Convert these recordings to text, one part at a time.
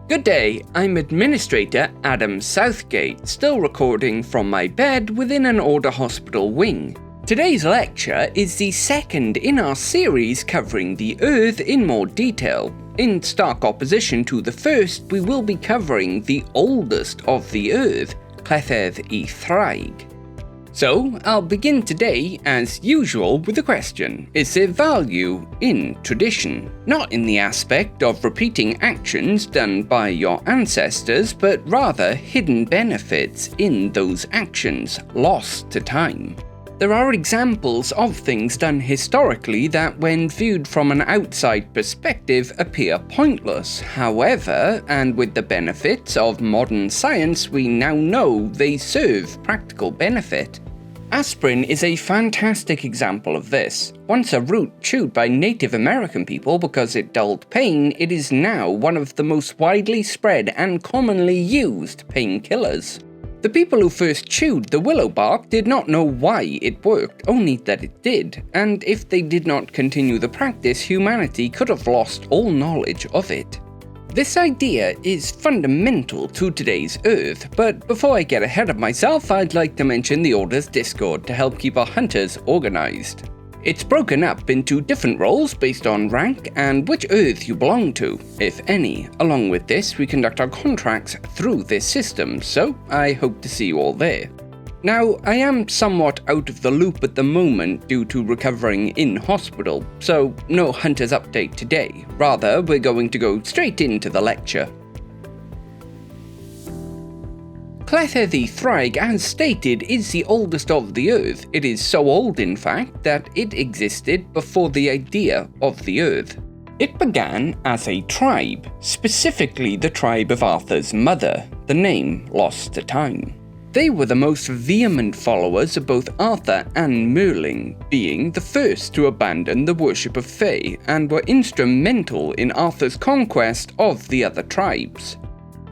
Good day, I'm Administrator Adam Southgate, still recording from my bed within an Order hospital wing. Today's lecture is the second in our series covering the Urdd in more detail. In stark opposition to the first, we will be covering the oldest of the Urdd, Cleddyf Y Ddraig. So, I'll begin today, as usual, with a question. Is there value in tradition? Not in the aspect of repeating actions done by your ancestors, but rather hidden benefits in those actions, lost to time. There are examples of things done historically that, when viewed from an outside perspective, appear pointless. However, and with the benefits of modern science, we now know they serve practical benefit. Aspirin is a fantastic example of this. Once a root chewed by Native American people because it dulled pain, it is now one of the most widely spread and commonly used painkillers. The people who first chewed the willow bark did not know why it worked, only that it did, and if they did not continue the practice, humanity could have lost all knowledge of it. This idea is fundamental to today's Urdd, but before I get ahead of myself, I'd like to mention the Order's Discord to help keep our hunters organized. It's broken up into different roles based on rank and which Urdd you belong to, if any. Along with this, we conduct our contracts through this system, so I hope to see you all there. Now, I am somewhat out of the loop at the moment due to recovering in hospital, so no Hunter's Update today. Rather, we're going to go straight into the lecture. Cleddyf Y Ddraig, as stated, is the oldest of the Urdd. It is so old, in fact, that it existed before the idea of the Urdd. It began as a tribe, specifically the tribe of Arthur's mother, the name lost to time. They were the most vehement followers of both Arthur and Merlin, being the first to abandon the worship of Fae, and were instrumental in Arthur's conquest of the other tribes.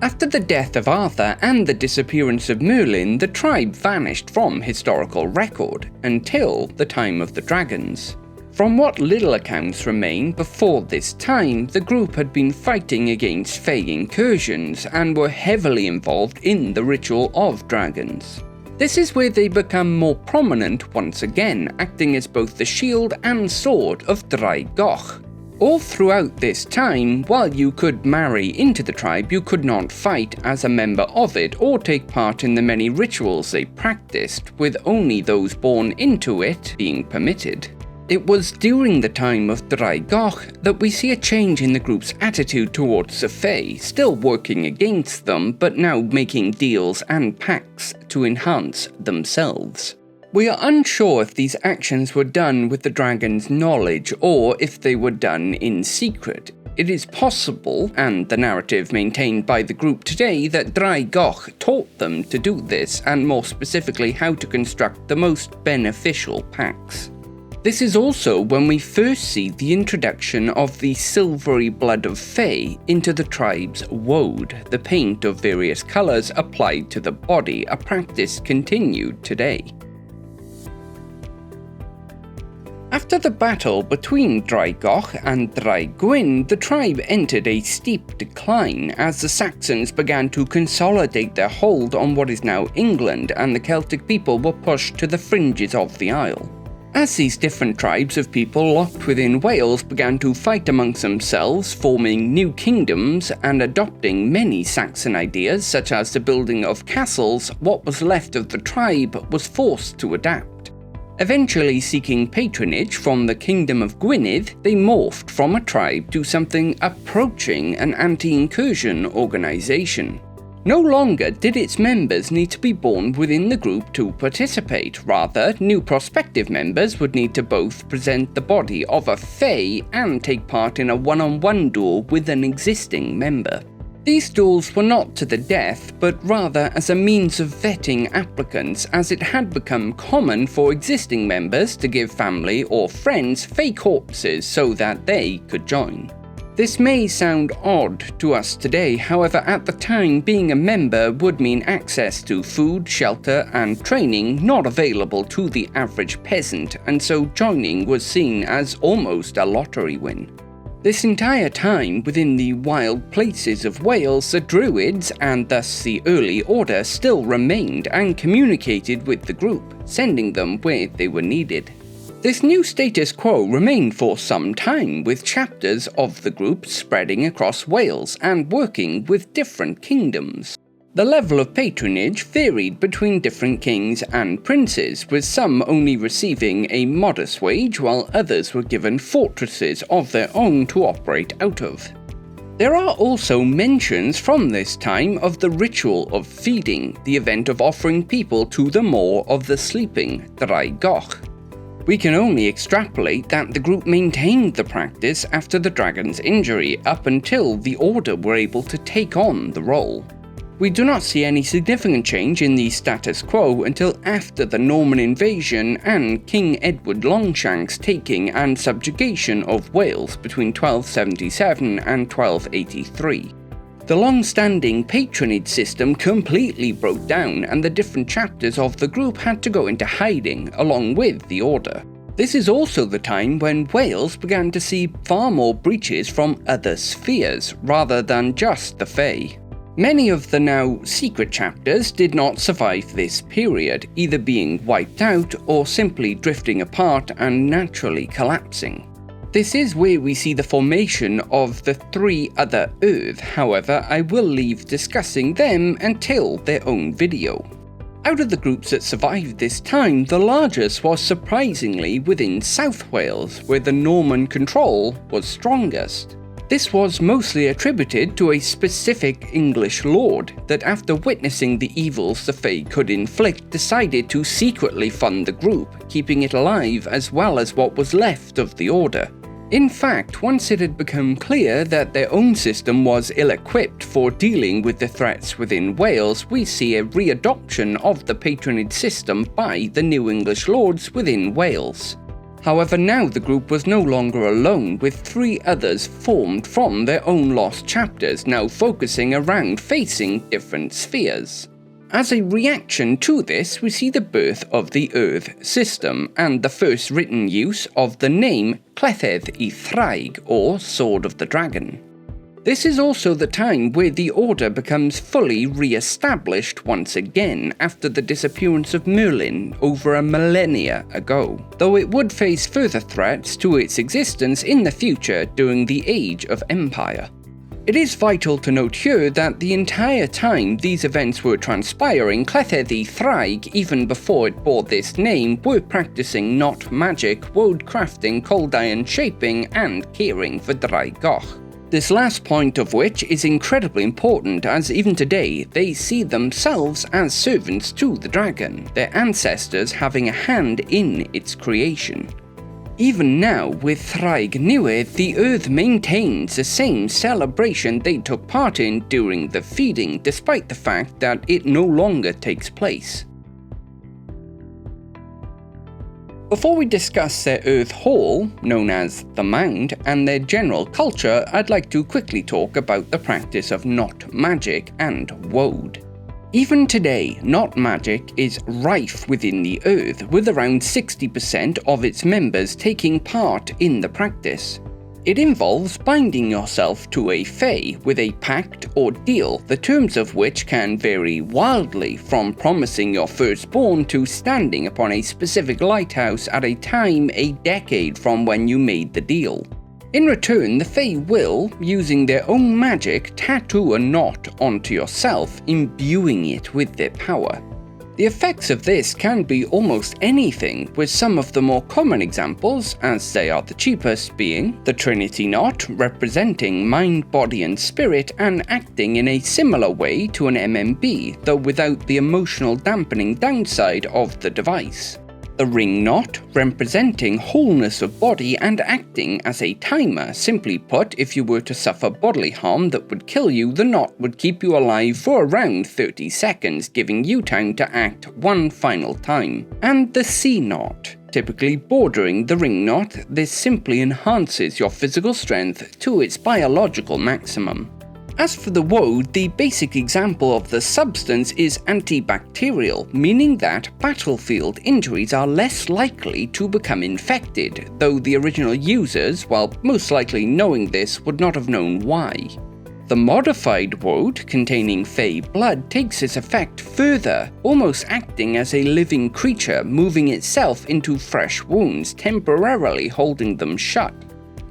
After the death of Arthur and the disappearance of Merlin, the tribe vanished from historical record, until the time of the dragons. From what little accounts remain before this time, the group had been fighting against Fae incursions and were heavily involved in the ritual of dragons. This is where they become more prominent once again, acting as both the shield and sword of Ddraig Goch. All throughout this time, while you could marry into the tribe, you could not fight as a member of it or take part in the many rituals they practiced, with only those born into it being permitted. It was during the time of Ddraig Goch that we see a change in the group's attitude towards the Fae, still working against them, but now making deals and pacts to enhance themselves. We are unsure if these actions were done with the dragon's knowledge or if they were done in secret. It is possible, and the narrative maintained by the group today, that Ddraig Goch taught them to do this, and more specifically how to construct the most beneficial pacts. This is also when we first see the introduction of the silvery blood of Fae into the tribe's woad, the paint of various colours applied to the body, a practice continued today. After the battle between Ddraig Goch and Ddraig Gwyn, the tribe entered a steep decline as the Saxons began to consolidate their hold on what is now England, and the Celtic people were pushed to the fringes of the Isle. As these different tribes of people locked within Wales began to fight amongst themselves, forming new kingdoms and adopting many Saxon ideas such as the building of castles, what was left of the tribe was forced to adapt. Eventually seeking patronage from the Kingdom of Gwynedd, they morphed from a tribe to something approaching an anti-incursion organisation. No longer did its members need to be born within the group to participate. Rather, new prospective members would need to both present the body of a Fae and take part in a one-on-one duel with an existing member. These duels were not to the death, but rather as a means of vetting applicants, as it had become common for existing members to give family or friends Fae corpses so that they could join. This may sound odd to us today, however at the time being a member would mean access to food, shelter and training not available to the average peasant, and so joining was seen as almost a lottery win. This entire time, within the wild places of Wales, the Druids, and thus the early Order, still remained and communicated with the group, sending them where they were needed. This new status quo remained for some time, with chapters of the group spreading across Wales and working with different kingdoms. The level of patronage varied between different kings and princes, with some only receiving a modest wage while others were given fortresses of their own to operate out of. There are also mentions from this time of the ritual of feeding, the event of offering people to the maw of the sleeping Ddraig. We can only extrapolate that the group maintained the practice after the dragon's injury up until the Order were able to take on the role. We do not see any significant change in the status quo until after the Norman invasion and King Edward Longshanks taking and subjugation of Wales between 1277 and 1283. The long-standing patronage system completely broke down and the different chapters of the group had to go into hiding along with the Order. This is also the time when Wales began to see far more breaches from other spheres rather than just the Fae. Many of the now secret chapters did not survive this period, either being wiped out or simply drifting apart and naturally collapsing. This is where we see the formation of the 3 other Urdd, however I will leave discussing them until their own video. Out of the groups that survived this time, the largest was surprisingly within South Wales, where the Norman control was strongest. This was mostly attributed to a specific English lord that, after witnessing the evils the Fae could inflict, decided to secretly fund the group, keeping it alive as well as what was left of the Order. In fact, once it had become clear that their own system was ill-equipped for dealing with the threats within Wales, we see a readoption of the patronage system by the new English lords within Wales. However, now the group was no longer alone, with 3 others formed from their own lost chapters, now focusing around facing different spheres. As a reaction to this, we see the birth of the Urdd system, and the first written use of the name Cleddyf Y Ddraig, or Sword of the Dragon. This is also the time where the Order becomes fully re-established once again after the disappearance of Merlin over a millennia ago, though it would face further threats to its existence in the future during the Age of Empire. It is vital to note here that the entire time these events were transpiring, Cleddyf Y Ddraig, even before it bore this name, were practicing not magic, woad crafting, cold iron shaping, and caring for Ddraig. This last point of which is incredibly important, as even today they see themselves as servants to the dragon, their ancestors having a hand in its creation. Even now, with Ddraig Newydd, the Urdd maintains the same celebration they took part in during the feeding, despite the fact that it no longer takes place. Before we discuss their Urdd Hall, known as the Mound, and their general culture, I'd like to quickly talk about the practice of not magic and woad. Even today, not magic is rife within the Urdd, with around 60% of its members taking part in the practice. It involves binding yourself to a Fae with a pact or deal, the terms of which can vary wildly, from promising your firstborn to standing upon a specific lighthouse at a time a decade from when you made the deal. In return, the Fae will, using their own magic, tattoo a knot onto yourself, imbuing it with their power. The effects of this can be almost anything, with some of the more common examples, as they are the cheapest, being the Trinity Knot, representing mind, body and spirit, and acting in a similar way to an MMB, though without the emotional dampening downside of the device. The Ring Knot, representing wholeness of body and acting as a timer. Simply put, if you were to suffer bodily harm that would kill you, the knot would keep you alive for around 30 seconds, giving you time to act one final time. And the Sea Knot. Typically bordering the Ring Knot, this simply enhances your physical strength to its biological maximum. As for the woad, the basic example of the substance is antibacterial, meaning that battlefield injuries are less likely to become infected, though the original users, while most likely knowing this, would not have known why. The modified woad, containing fey blood, takes its effect further, almost acting as a living creature, moving itself into fresh wounds, temporarily holding them shut.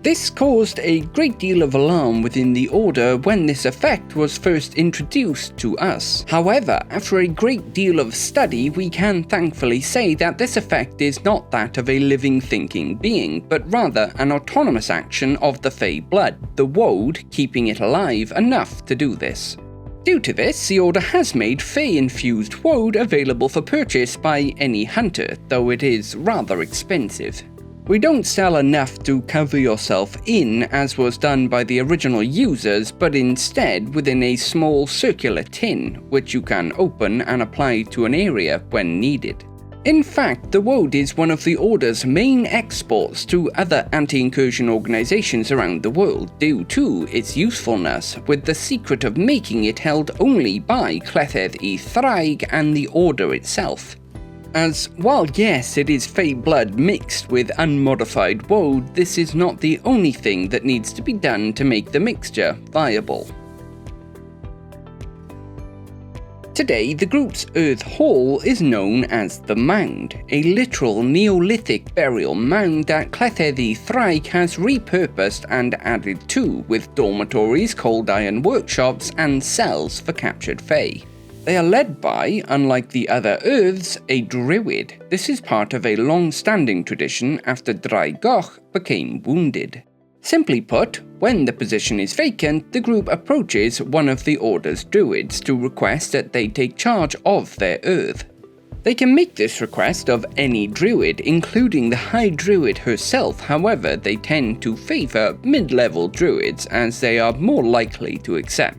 This caused a great deal of alarm within the Order when this effect was first introduced to us. However, after a great deal of study, we can thankfully say that this effect is not that of a living thinking being, but rather an autonomous action of the fey blood, the woad keeping it alive enough to do this. Due to this, the Order has made fey-infused woad available for purchase by any hunter, though it is rather expensive. We don't sell enough to cover yourself in as was done by the original users, but instead within a small circular tin, which you can open and apply to an area when needed. In fact, the woad is one of the Order's main exports to other anti-incursion organizations around the world due to its usefulness, with the secret of making it held only by Cleddyf Y Ddraig and the Order itself. As, while yes, it is fey blood mixed with unmodified woad, this is not the only thing that needs to be done to make the mixture viable. Today, the group's Urdd Hall is known as the Mound, a literal Neolithic burial mound that Cleddyf Y Ddraig has repurposed and added to, with dormitories, cold iron workshops, and cells for captured fey. They are led by, unlike the other Urds, a druid. This is part of a long-standing tradition after Ddraig became wounded. Simply put, when the position is vacant, the group approaches one of the Order's druids to request that they take charge of their Urdd. They can make this request of any druid, including the High Druid herself. However, they tend to favour mid-level druids as they are more likely to accept.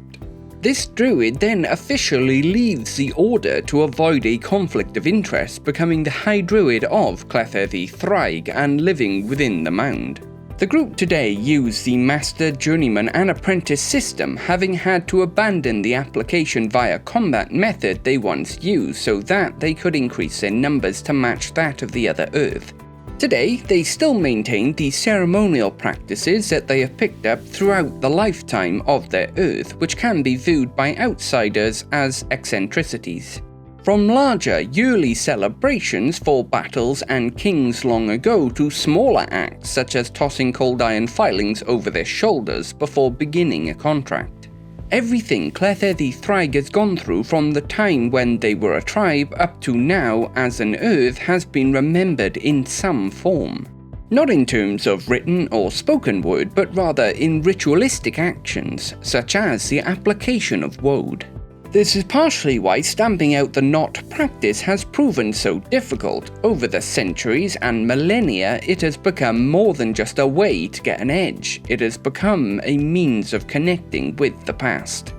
This druid then officially leaves the Order to avoid a conflict of interest, becoming the High Druid of Cleddyf Y Ddraig and living within the mound. The group today use the Master, Journeyman and Apprentice system, having had to abandon the application via combat method they once used so that they could increase their numbers to match that of the other Urdd. Today, they still maintain the ceremonial practices that they have picked up throughout the lifetime of their Urdd, which can be viewed by outsiders as eccentricities. From larger yearly celebrations for battles and kings long ago to smaller acts such as tossing cold iron filings over their shoulders before beginning a contract. Everything Cleddyf Y Ddraig has gone through from the time when they were a tribe up to now as an Urdd has been remembered in some form. Not in terms of written or spoken word, but rather in ritualistic actions, such as the application of woad. This is partially why stamping out the knot practice has proven so difficult. Over the centuries and millennia, it has become more than just a way to get an edge. It has become a means of connecting with the past.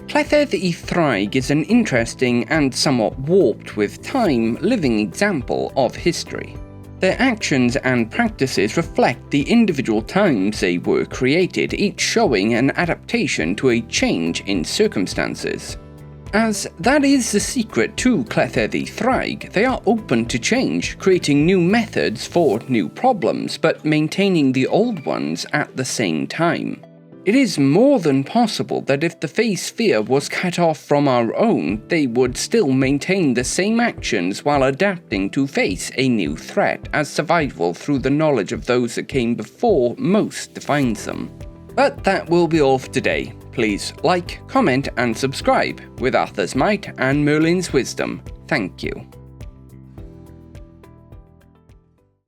Cleddyf Y Ddraig is an interesting and somewhat warped with time living example of history. Their actions and practices reflect the individual times they were created, each showing an adaptation to a change in circumstances. As that is the secret to Cleddyf Y Ddraig, they are open to change, creating new methods for new problems, but maintaining the old ones at the same time. It is more than possible that if the fey sphere was cut off from our own, they would still maintain the same actions while adapting to face a new threat, as survival through the knowledge of those that came before most defines them. But that will be all for today. Please like, comment and subscribe. With Arthur's might and Merlin's wisdom, thank you.